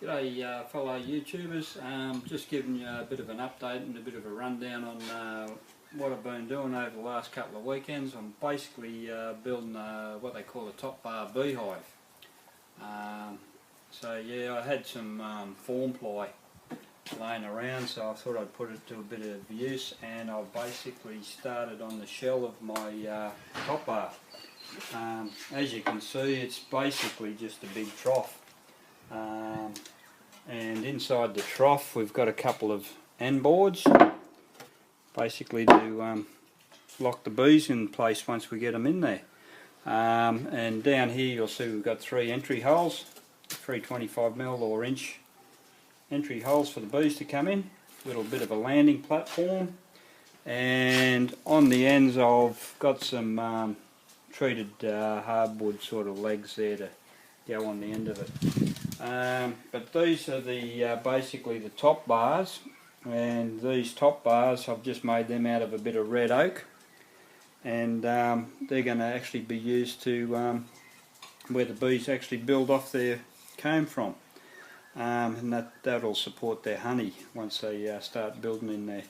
G'day fellow YouTubers, just giving you a bit of an update and a bit of a rundown on what I've been doing over the last couple of weekends. I'm basically building what they call a top bar beehive. So yeah, I had some form ply laying around, so I thought I'd put it to a bit of use, and I've basically started on the shell of my top bar. As you can see, it's basically just a big trough. And inside the trough we've got a couple of end boards, basically to lock the bees in place once we get them in there. And down here you'll see we've got 3 entry holes, 3 25mm or inch entry holes for the bees to come in, a little bit of a landing platform, and on the ends I've got some treated hardwood sort of legs there to go on the end of it. But these are the basically the top bars, and these top bars I've just made them out of a bit of red oak, and they're going to actually be used to where the bees actually build off their comb from, and that'll support their honey once they start building in there.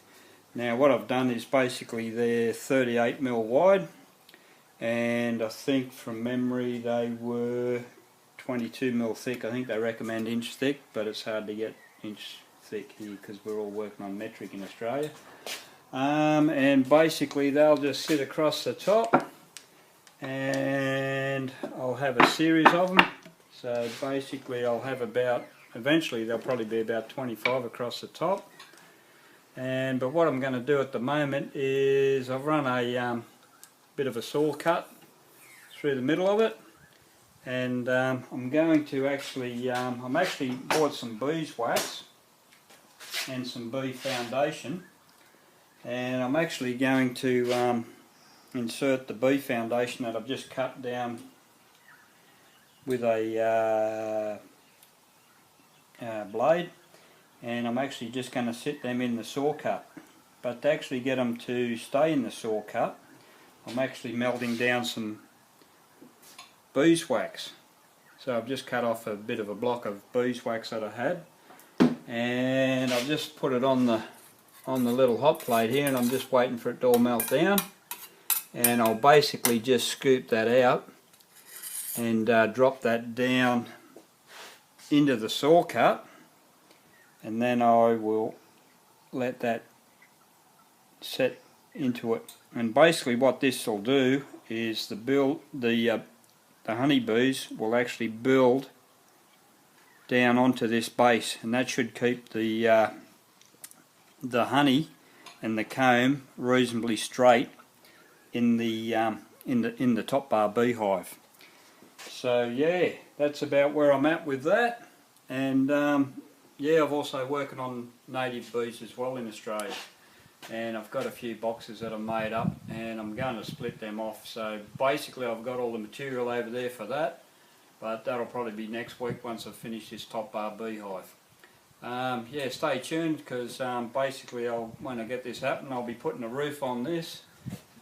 Now what I've done is basically they're 38mm wide, and I think from memory they were 22mm thick. I think they recommend inch thick, but it's hard to get inch thick here because we're all working on metric in Australia. And basically they'll just sit across the top, and I'll have a series of them. So basically I'll have about, eventually there'll probably be about 25 across the top. But what I'm going to do at the moment is I've run a bit of a saw cut through the middle of it. And I'm going to actually, I'm actually bought some beeswax and some bee foundation, and I'm actually going to insert the bee foundation that I've just cut down with a blade, and I'm actually just going to sit them in the saw cut. But to actually get them to stay in the saw cut, I'm actually melting down some beeswax. So I've just cut off a bit of a block of beeswax that I had, and I've just put it on the little hot plate here, and I'm just waiting for it to all melt down, and I'll basically just scoop that out and drop that down into the saw cut, and then I will let that set into it. And basically what this will do is the honeybees will actually build down onto this base, and that should keep the honey and the comb reasonably straight in the top bar beehive. So yeah, that's about where I'm at with that. And yeah, I've also working on native bees as well in Australia, and I've got a few boxes that are made up, and I'm going to split them off. So basically I've got all the material over there for that, but that'll probably be next week once I've finished this top bar beehive. Yeah, stay tuned, because basically when I get this happening, I'll be putting a roof on this,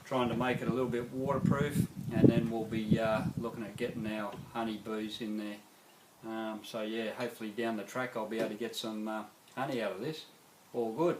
trying to make it a little bit waterproof, and then we'll be looking at getting our honeybees in there. So yeah, hopefully down the track I'll be able to get some honey out of this. All good.